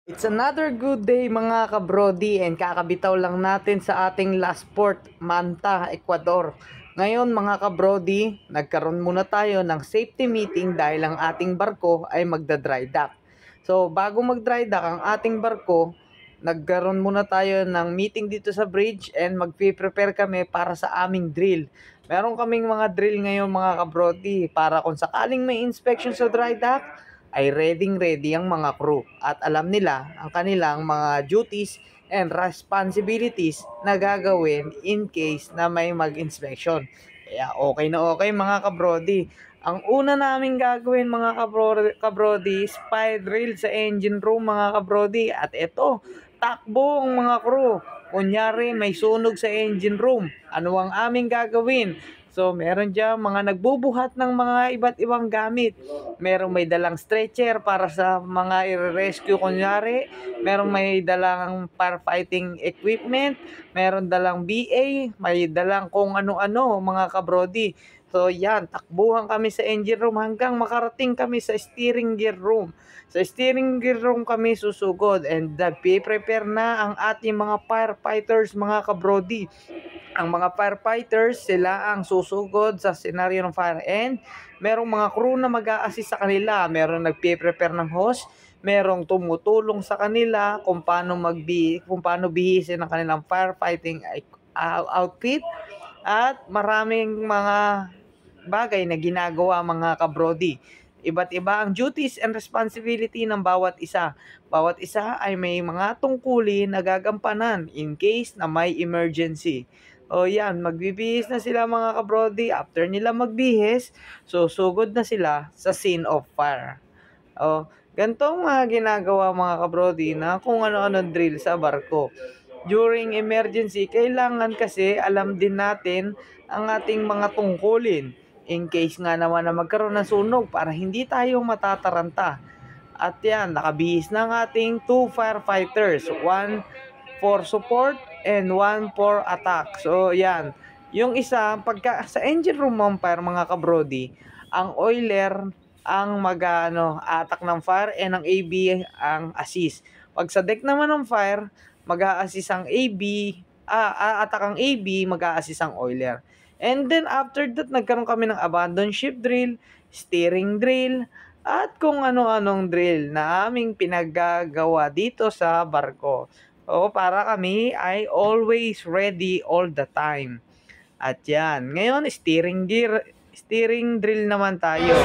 It's another good day mga kabrody, and kakabitaw lang natin sa ating last port, Manta, Ecuador. Ngayon mga kabrody, nagkaroon muna tayo ng safety meeting dahil ang ating barko ay magda-dry dock. So bago mag-dry dock ang ating barko, nagkaroon muna tayo ng meeting dito sa bridge and mag-prepare kami para sa aming drill. Meron kaming mga drill ngayon mga kabrody para kung sakaling may inspection sa dry dock, ay ready ang mga crew at alam nila ang kanilang mga duties and responsibilities na gagawin in case na may mag-inspection. Kaya okay na okay mga kabrody. Ang una namin gagawin mga kabrody, spy drill sa engine room mga kabrody. At ito, takbo ang mga crew. Kunyari may sunog sa engine room, ano ang aming gagawin? So, meron dyan mga nagbubuhat ng mga iba't ibang gamit. Merong may dalang stretcher para sa mga i-rescue kunyari. Merong may dalang firefighting equipment. Meron dalang BA. May dalang kung ano-ano mga kabrody. So, yan. Takbuhan kami sa engine room hanggang makarating kami sa steering gear room. Sa steering gear room kami susugod and prepare na ang ating mga firefighters mga kabrody. Ang mga firefighters, sila ang susugod sa senaryo ng fire and merong mga crew na mag-a-assist sa kanila. Merong nagpe-prepare ng hose, merong tumutulong sa kanila kung paano bihisin ang kanilang firefighting outfit at maraming mga bagay na ginagawa mga kabrody. Iba't iba ang duties and responsibility ng bawat isa. Bawat isa ay may mga tungkulin na gagampanan in case na may emergency. O yan, magbibihis na sila mga kabrody. After nila magbihis, susugod na sila sa scene of fire. O, gantong mga ginagawa mga kabrody na kung ano-ano drill sa barko. During emergency, kailangan kasi alam din natin ang ating mga tungkulin. In case nga naman na magkaroon ng sunog para hindi tayo matataranta. At yan, nakabihis na ang ating 2 firefighters. 1 for support and 1 for attack. So yan, yung isa, pagka sa engine room umpire mga kabrody, ang oiler ang attack ng fire and ang AB ang assist. Pag sa deck naman ng fire, mag-a-assist ang AB, attack ang AB, mag-a-assist ang oiler. And then after that, nagkaroon kami ng abandon ship drill, steering drill, at kung ano-anong drill na aming pinaggagawa dito sa barko. O para kami ay always ready all the time. At yan, ngayon steering drill naman tayo.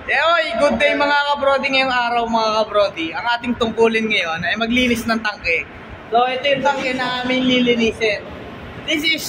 Oy, good day mga kabrody ngayong araw mga kabrody. Ang ating tungkulin ngayon ay maglinis ng tangke. So ito yung tangke na aming lilinisin. This is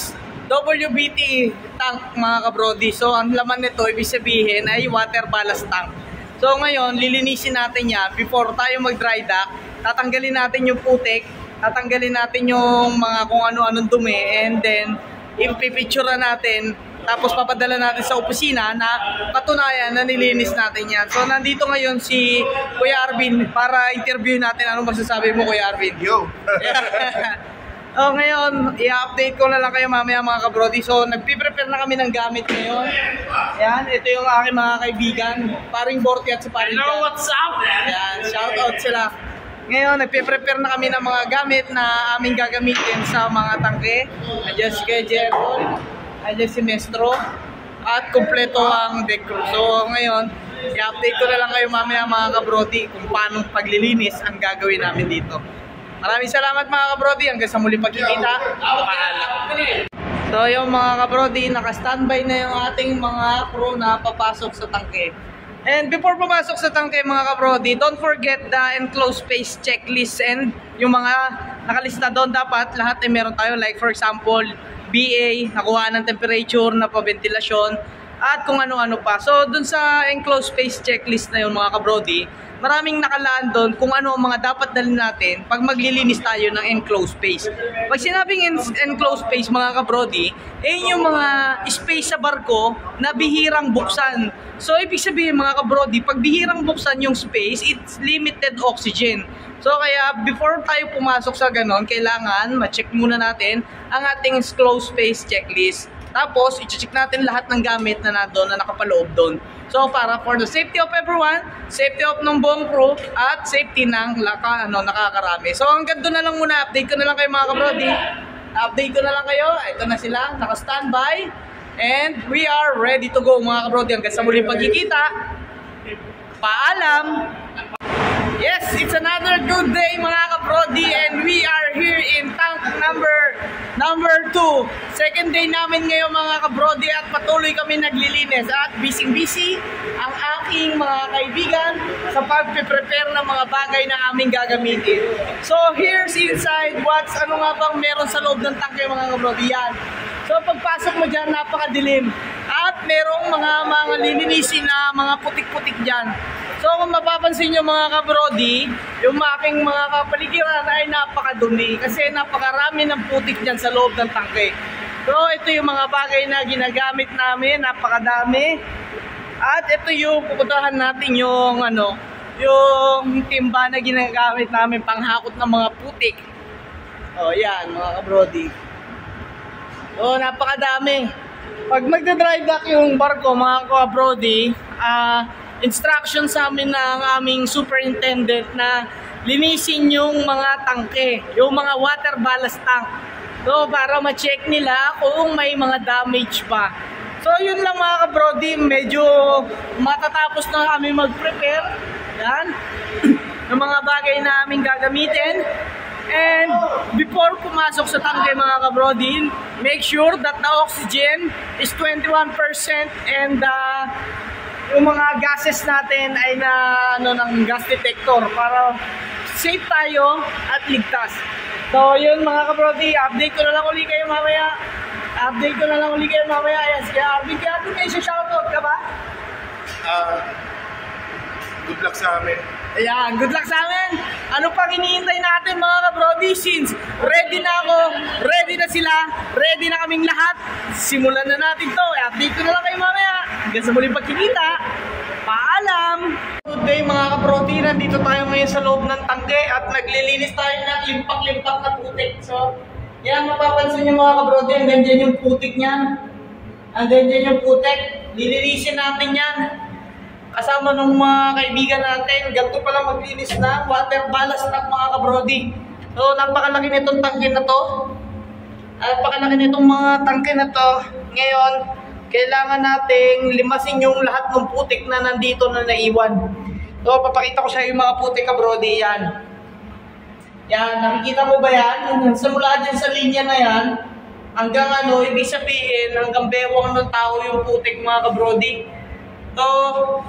WBT tank mga kabrody. So ang laman nito ibig sabihin ay water ballast tank. So ngayon lilinisin natin yan before tayo mag dry dock. Tatanggalin natin yung putik, tatanggalin natin yung mga kung ano-anong dumi, and then ipipicture natin, tapos papadala natin sa opisina na katunayan na nilinis natin yan. So nandito ngayon si Kuya Arvin para interview natin. Ano masasabi mo Kuya Arvin? Yo! So ngayon, i-update ko na lang kayo mamaya mga kabrody. So nagpiprepare na kami ng gamit ngayon. Yan, ito yung aking mga kaibigan, paring Borty at si paring Hello, what's up? Yan, shout out sila. Ngayon, nagpe-prepare na kami ng mga gamit na aming gagamitin sa mga tangke. Andiyan si Kuya Jeffon, andiyan si Mestro, at kompleto ang deck crew. So ngayon, i-update ko na lang kayo mamaya mga kabrody kung paano paglilinis ang gagawin namin dito. Maraming salamat mga kabrody, hanggang sa muli pagkikita. Paalam. So yung mga kabrody, naka-standby na yung ating mga crew na papasok sa tangke. And before pumasok sa tangke mga kabrody, don't forget the enclosed space checklist and yung mga nakalista doon dapat lahat ay meron tayo. Like for example, BA, nakuha ng temperature, na paventilasyon, at kung ano-ano pa. So dun sa enclosed space checklist na yun mga kabrody, maraming nakalaan doon kung ano ang mga dapat dalhin natin pag maglilinis tayo ng enclosed space. Pag sinabing enclosed space mga kabrody, yung mga space sa barko na bihirang buksan. So ibig sabihin mga kabrody, pag bihirang buksan yung space, it's limited oxygen. So kaya before tayo pumasok sa ganon, kailangan ma-check muna natin ang ating enclosed space checklist. Tapos, i-check natin lahat ng gamit na nandoon na nakapaloob doon. So para for the safety of everyone, safety of ng buong crew, at safety ng nakakarami. So hanggang doon na lang muna, update ko na lang kayo mga kabrodi. Update ko na lang kayo, ito na sila, naka-standby. And we are ready to go mga kabrodi. Hanggang sa muling pagkikita, paalam! Yes, it's another good day mga kabrodi, and we are here in tank number 2. Second day namin ngayon mga kabrodi, at patuloy kami naglilinis at busy ang aking mga kaibigan sa pag-prepare ng mga bagay na aming gagamitin. So here's inside ano nga bang meron sa loob ng tank mga kabrodi. Yan. So pagpasok mo dyan, napakadilim at merong mga lilinisin na mga putik-putik dyan. So kung mapapansin nyo mga kabrodi, yung aking mga kapaligiran ay napakadumi kasi napakarami ng putik dyan sa loob ng tangke. So ito yung mga bagay na ginagamit namin, napakadami. At ito yung pupuntahan natin yung yung timba na ginagamit namin panghakot ng mga putik. O yan mga kabrodi. So napakadami. Pag magdadry dock yung barko mga kabrodi, instruction sa amin ng aming superintendent na linisin yung mga tangke, yung mga water ballast tank. So para ma-check nila kung may mga damage pa. So yun lang mga kabrodi, medyo matatapos na kami mag-prepare yan ng mga bagay na aming gagamitin. And before pumasok sa tangke mga kabrodi, make sure that the oxygen is 21% and yung mga gases natin ay ng gas detector para safe tayo at ligtas. So yun mga kabrodi, update ko na lang uli kayo mamaya. Ayan, sige Arvin, kaya doon kayo shoutout ka ba? Good luck sa amin. Ayan, good luck sa amin. Ano pang hinihintay natin mga kabrodi? Since ready na ako, ready na sila, ready na kaming lahat, simulan na natin to. Update ko na lang kayo mamaya. Hanggang sa muling pagkikita, paalam! Good day mga kabrodi, nandito tayo ngayon sa loob ng tangke at naglilinis tayo ng limpak-limpak na putik. So, yan mapapansin nyo mga kabrodi, hanggang dyan yung putik niyan. Hanggang dyan yung putik, lilinisin natin yan. Kasama ng mga kaibigan natin, ganito pala maglinis na water ballast tank mga kabrodi. So napakalaki nitong tangke na to. Napakalaki nitong mga tangke na to. Ngayon, kailangan nating limasin yung lahat ng putik na nandito na naiwan. So papakita ko sa iyo yung mga putik kabrodi. Yan. Yan, nakikita mo ba yan? Simula dyan sa linya na yan, hanggang ibig sabihin, hanggang bewang ng tao yung putik mga kabrodi. So,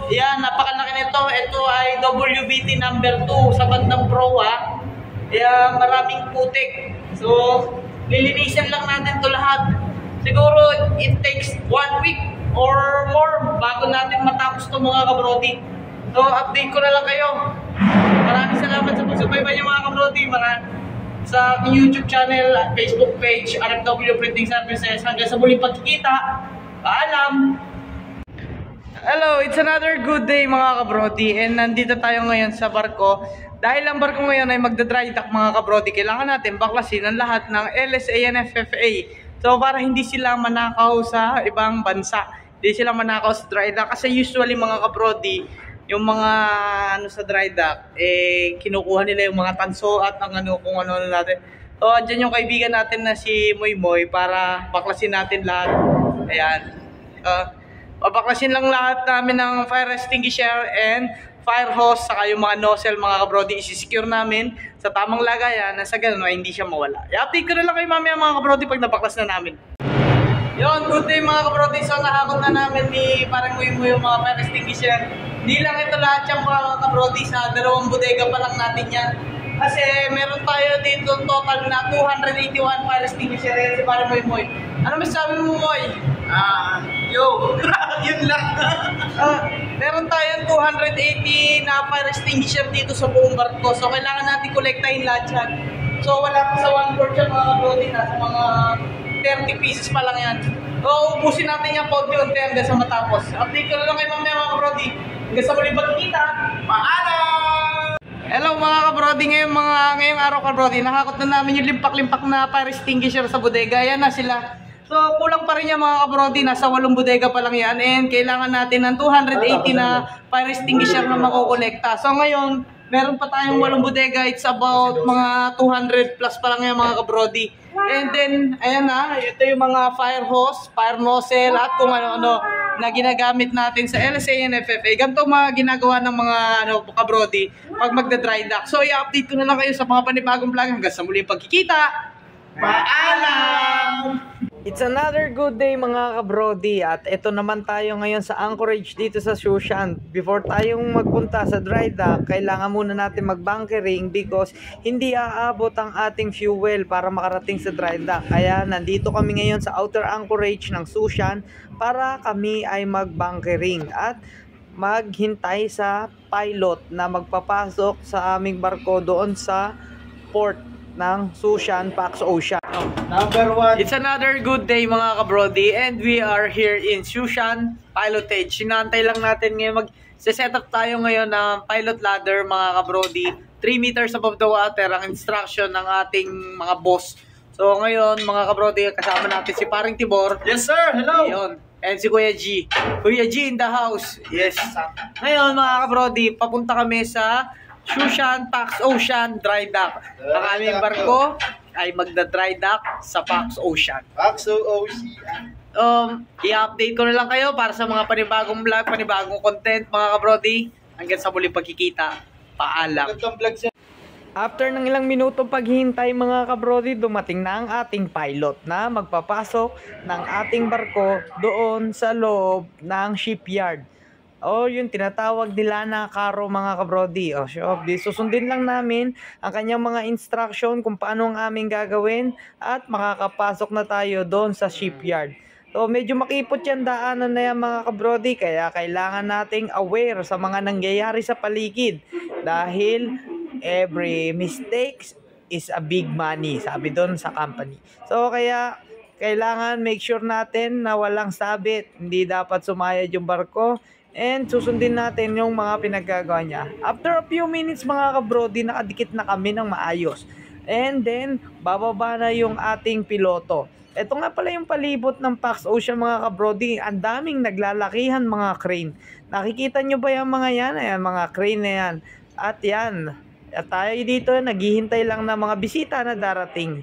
yan, napakalaki nito. Ito ay WBT number 2 sa bandang proa. Kaya maraming putik. So, lilinisan lang natin to lahat. Siguro, it takes 1 week or more bago natin matapos to mga kabrodi. So, update ko na lang kayo. Maraming salamat sa pagsubaybay niyo mga kabrodi. Sa aking YouTube channel at Facebook page, RFW Printing Services. Hanggang sa muling pagkikita. Paalam! Hello, it's another good day mga kabrodi, and nandito tayo ngayon sa barko. Dahil ang barko ngayon ay magdadry dock mga kabrodi, kailangan natin baklasin ang lahat ng LSA and FFA. So para hindi sila manakaw sa ibang bansa, hindi sila manakaw sa dry dock. Kasi usually mga kabrodi, yung mga sa dry dock, kinukuha nila yung mga tanso at ang kung ano natin. So andyan yung kaibigan natin na si Moy para baklasin natin lahat. Ayan. Pabaklasin lang lahat namin ng fire extinguisher and fire hose, saka yung mga nozzle mga kabrodi, isi-secure namin sa tamang lagayan na sa ganun ay hindi siya mawala. I-update ko na lang kayo mamaya mga kabrodi pag nabaklas na namin. Yon, good day mga kabrodi. So nahakot na namin ni parang mo yung mga fire extinguisher. Hindi lang ito lahat yung mga kabrodi, sa dalawang bodega pa lang natin yan. Kasi meron tayo dito total na 281 fire extinguisher. Yan si parang mo. Ano masasabi mo, Moy? Yo! Yun lang. Meron tayong 280 na fire extinguisher dito sa buong barko. So, kailangan natin kolektahin lahat yan. So, wala pa sa 1/4 yan mga kabrodi. Nasa mga 30 pieces pa lang yan. So, ubusin natin yan konti-unti hanggang sa matapos. Update ko na lang kayo mamaya mga kabrodi. Hanggang sa muling pagkikita. Paalam! Hello mga kabrodi. Ngayong araw kabrodi, nakakot na namin yung limpak-limpak na fire extinguisher sa bodega. Yan na sila. So, kulang pa rin yan mga kabrodi. Nasa 8 bodega pa lang yan. And kailangan natin ng 280 na fire extinguisher na makukonekta. So, ngayon, meron pa tayong 8 bodega. It's about mga 200 plus pa lang yan mga kabrodi. And then, ayan na. Ito yung mga fire hose, fire nozzle, at kung ano-ano na ginagamit natin sa LSA and FFA. Ganito mga ginagawa ng mga kabrodi pag magda-dry dock. So, i-update ko na lang kayo sa mga panibagong vlog. Hanggang sa muli pagkikita. Paalam! It's another good day mga kabrodi at ito naman tayo ngayon sa anchorage dito sa Shushan. Before tayong magpunta sa dry dock, kailangan muna natin mag-bunkering because hindi aabot ang ating fuel para makarating sa dry dock. Kaya nandito kami ngayon sa outer anchorage ng Shushan para kami ay mag-bunkering at maghintay sa pilot na magpapasok sa aming barko doon sa port ng Shushan, Pax Ocean. Number 1. It's another good day mga kabrodi and we are here in Shushan Pilotage. Sinantay lang natin ngayon mag-set up tayo ngayon ng pilot ladder mga kabrodi. 3 meters above the water ang instruction ng ating mga boss. So ngayon mga kabrodi, kasama natin si Paring Tibor. Yes sir, hello! Ayun. And si Kuya G. Kuya G in the house. Yes. Ngayon mga kabrodi, papunta kami sa Shushan Pax Ocean Dry Dock. Ang aming barko ay magda-dry dock sa Pax Ocean. Pax Ocean. I-update ko na lang kayo para sa mga panibagong vlog, panibagong content mga kabrodi. Hanggang sa muling pagkikita. Paalam. After ng ilang minuto paghihintay mga kabrodi, dumating na ang ating pilot na magpapasok ng ating barko doon sa loob ng shipyard. O yung tinatawag nila na karo mga kabrodi. O susundin lang namin ang kanyang mga instruction kung paano ang aming gagawin at makakapasok na tayo doon sa shipyard. So medyo makipot yan daanan na yan mga kabrodi, kaya kailangan nating aware sa mga nangyayari sa paligid dahil every mistake is a big money, sabi doon sa company. So kaya kailangan make sure natin na walang sabit, hindi dapat sumayad yung barko. And susundin natin yung mga pinaggagawa niya. After a few minutes mga kabrodi, nakadikit na kami ng maayos. And then, bababa na yung ating piloto. Ito nga pala yung palibot ng Pax Ocean mga kabrodi. Ang daming naglalakihan mga crane. Nakikita nyo ba yung mga yan? Ayan, mga crane na yan. At yan. At tayo dito, naghihintay lang ng mga bisita na darating.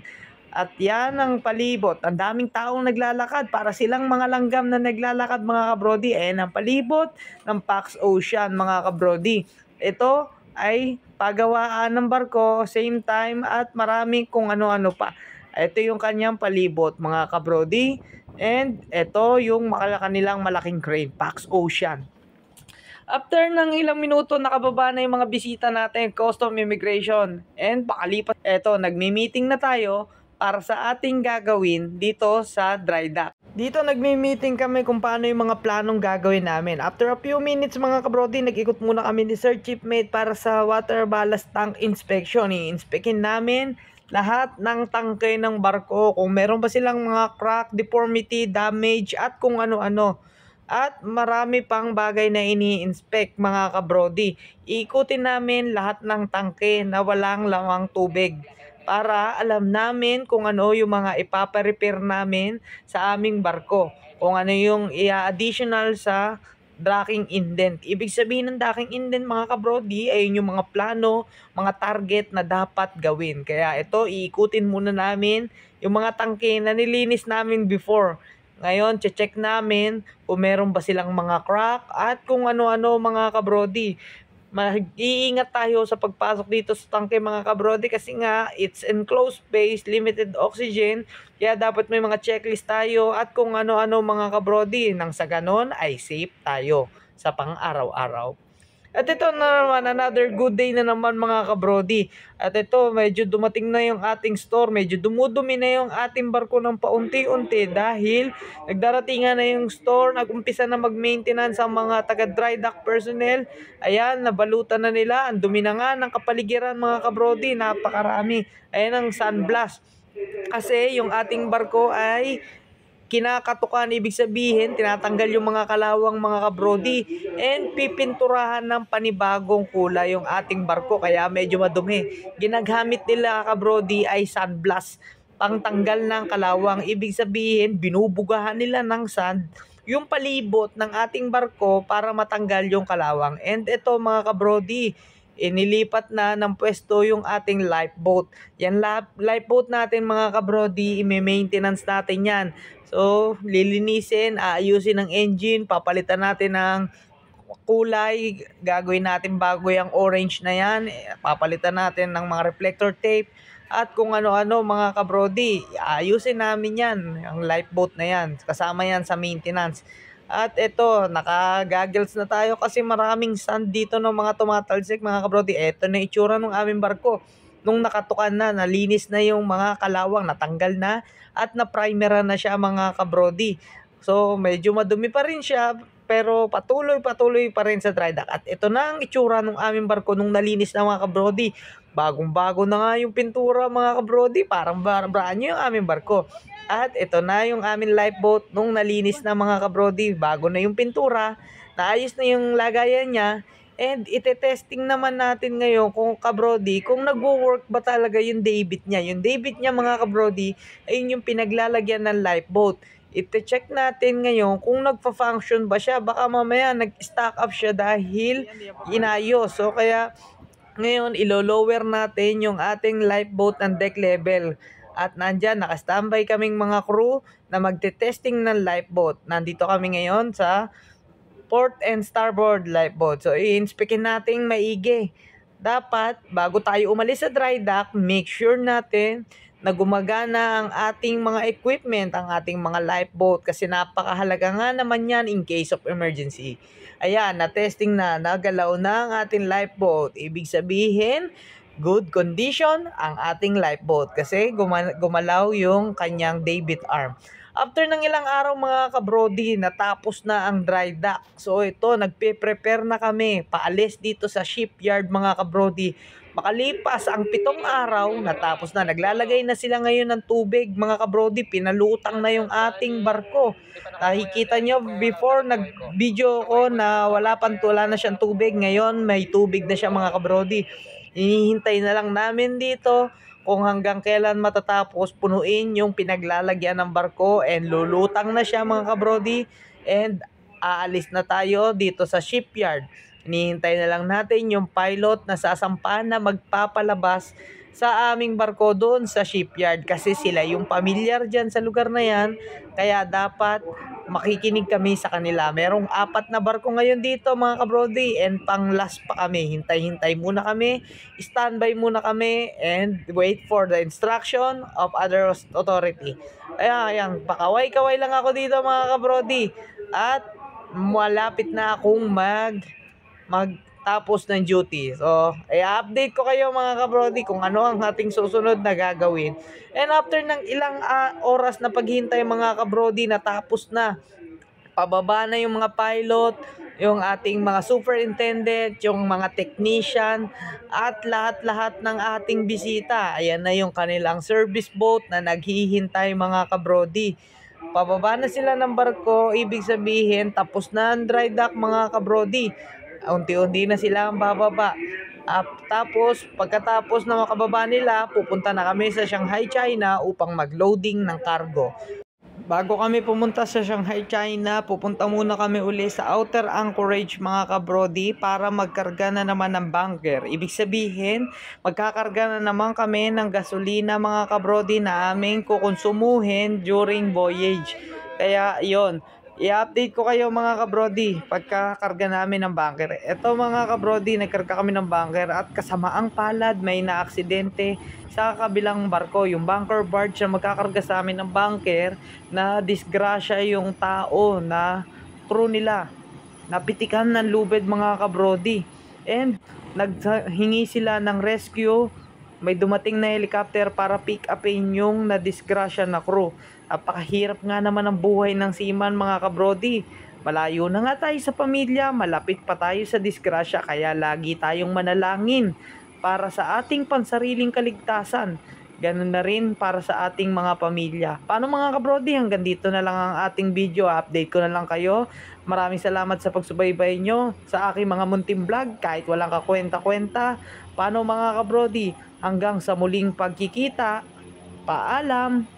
At yan ang palibot. Ang daming taong naglalakad para silang mga langgam na naglalakad mga kabrodi. Ayan ang palibot ng Pax Ocean mga kabrodi. Ito ay pagawaan ng barko, same time at marami kung ano-ano pa. Ito yung kanyang palibot mga kabrodi. And ito yung kanilang malaking crane, Pax Ocean. After ng ilang minuto, nakababa na yung mga bisita natin, custom immigration. And pakalipas, eto, nagmi-meeting na tayo para sa ating gagawin dito sa dry dock. Dito nagmi-meeting kami kung paano yung mga planong gagawin namin. After a few minutes mga kabrodi, nag-ikot muna kami ni Sir Chiefmate para sa water ballast tank inspection. I-inspectin namin lahat ng tangke ng barko, kung meron ba silang mga crack, deformity, damage at kung ano-ano. At marami pang bagay na ini-inspect mga kabrodi. Ikutin namin lahat ng tangke na walang lamang tubig para alam namin kung ano yung mga ipapa-repair namin sa aming barko. Kung ano yung i-additional sa docking indent. Ibig sabihin ng docking indent mga kabrodi ay yung mga plano, mga target na dapat gawin. Kaya ito, iikutin muna namin yung mga tangke na nilinis namin before. Ngayon, check namin kung meron ba silang mga crack at kung ano-ano mga kabrodi. Mag-iingat tayo sa pagpasok dito sa tangke mga kabrodi kasi nga it's enclosed space, limited oxygen, kaya dapat may mga checklist tayo at kung ano-ano mga kabrodi nang sa ganon ay safe tayo sa pang-araw-araw. At ito na naman, another good day na naman mga kabrodi. At ito, medyo dumating na yung ating store. Medyo dumudumi na yung ating barko ng paunti-unti dahil nagdaratingan na yung store. Nag-umpisa na mag-maintenance ang mga taga-dry dock personnel. Ayan, nabalutan na nila. Ang dumi na nga ng kapaligiran mga kabrodi. Napakarami. Ayan ang sunblast. Kasi yung ating barko ay kinakatukan, ibig sabihin tinatanggal yung mga kalawang mga kabrodi and pipinturahan ng panibagong kulay yung ating barko kaya medyo madumi. Ginagamit nila kabrodi ay sunblast pangtanggal ng kalawang. Ibig sabihin, binubugahan nila ng sand yung palibot ng ating barko para matanggal yung kalawang. And ito mga kabrody, inilipat na ng pwesto yung ating lifeboat. Yan lifeboat natin mga kabrody, i-maintenance natin yan. So, lilinisin, aayusin ng engine, papalitan natin ng kulay, gagawin natin bago yung orange na yan, papalitan natin ng mga reflector tape, at kung ano-ano mga kabrody, ayusin namin yan, ang lifeboat na yan, kasama yan sa maintenance. At ito, naka-goggles na tayo kasi maraming sand dito ng mga tumatalsik mga kabrody. Ito na itsura ng aming barko. Nung nakatukan na, nalinis na yung mga kalawang, natanggal na, at na-primera na siya mga kabrody. So, medyo madumi pa rin siya, pero patuloy pa rin sa dry dock. At ito na ang itsura ng aming barko nung nalinis na mga kabrody. Bagong-bago na nga yung pintura mga kabrody, parang brand new yung aming barko. At ito na yung aming lifeboat nung nalinis na mga kabrody, bago na yung pintura, naayos na yung lagayan niya. And ite-testing naman natin ngayon kung kabrody, kung nagwo-work ba talaga yung David niya. Yung David niya mga kabrody, ayun yung pinaglalagyan ng lifeboat. Ite-check natin ngayon kung nagpa-function ba siya. Baka mamaya nag-stack up siya dahil inayos. So kaya ngayon ilo-lower natin yung ating lifeboat ng deck level. At nandyan, naka-standby kaming mga crew na magte-testing ng lifeboat. Nandito kami ngayon sa port and starboard lifeboat. So i-inspectin natin maigi. Dapat bago tayo umalis sa dry dock, make sure natin na gumagana ang ating mga equipment, ang ating mga lifeboat, kasi napakahalaga nga naman yan in case of emergency. Ayan, na-testing na, nagalaw na ang ating lifeboat. Ibig sabihin, good condition ang ating lifeboat kasi gumalaw yung kanyang David arm. After ng ilang araw mga kabrody, natapos na ang dry dock. So ito, nagpe-prepare na kami, paalis dito sa shipyard mga kabrody. Makalipas ang 7 araw, natapos na. Naglalagay na sila ngayon ng tubig mga kabrody. Pinalutang na yung ating barko. Nakikita nyo before nag-video ko na wala na siyang tubig. Ngayon may tubig na siya mga kabrody. Hinihintay na lang namin dito kung hanggang kailan matatapos punuin yung pinaglalagyan ng barko, and lulutang na siya mga kabrody, and aalis na tayo dito sa shipyard. Hinihintay na lang natin yung pilot na sasampa na magpapalabas sa aming barko doon sa shipyard kasi sila yung pamilyar dyan sa lugar na yan, kaya dapat makikinig kami sa kanila. Merong 4 na barko ngayon dito mga kabrody, and pang last pa kami. Hintay-hintay muna kami, standby muna kami, and wait for the instruction of other authority. Ayan, pakaway-kaway lang ako dito mga kabrody, at malapit na akong magtapos ng duty. So, i-update ko kayo mga kabrody kung ano ang ating susunod na gagawin. And after ng ilang oras na paghintay mga kabrody, natapos na. Pababa na yung mga pilot, yung ating mga superintendent, yung mga technician, at lahat-lahat ng ating bisita. Ayan na yung kanilang service boat na naghihintay mga kabrody. Pababa na sila ng barko, ibig sabihin tapos na ang dry dock mga kabrody. Unti-unti na sila ang bababa. Tapos, pagkatapos na makababa nila, pupunta na kami sa Shanghai, China upang mag-loading ng cargo. Bago kami pumunta sa Shanghai, China, pupunta muna kami uli sa outer anchorage mga kabrody para magkarga na naman ng bunker. Ibig sabihin, magkakarga na naman kami ng gasolina mga kabrody na aming kukonsumuhin during voyage. Kaya yon, i-update ko kayo mga kabrody pagkakarga namin ng bunker. Ito mga kabrody, nagkarga kami ng bunker at kasamaang palad may naaksidente sa kabilang barko. Yung bunker barge na magkakarga sa amin ng bunker, na disgrasya yung tao na crew nila. Napitikan ng lubid mga kabrody. And naghingi sila ng rescue. May dumating na helicopter para pick upin yung nadisgrasya na crew. Napakahirap nga naman ang buhay ng seaman mga kabrody. Malayo na nga tayo sa pamilya, malapit pa tayo sa disgrasya, kaya lagi tayong manalangin para sa ating pansariling kaligtasan. Ganun na rin para sa ating mga pamilya. Paano mga kabrody? Hanggang dito na lang ang ating video. Update ko na lang kayo. Maraming salamat sa pagsubaybay nyo sa aking mga munting vlog kahit walang kakwenta-kwenta. Paano mga kabrody? Hanggang sa muling pagkikita. Paalam!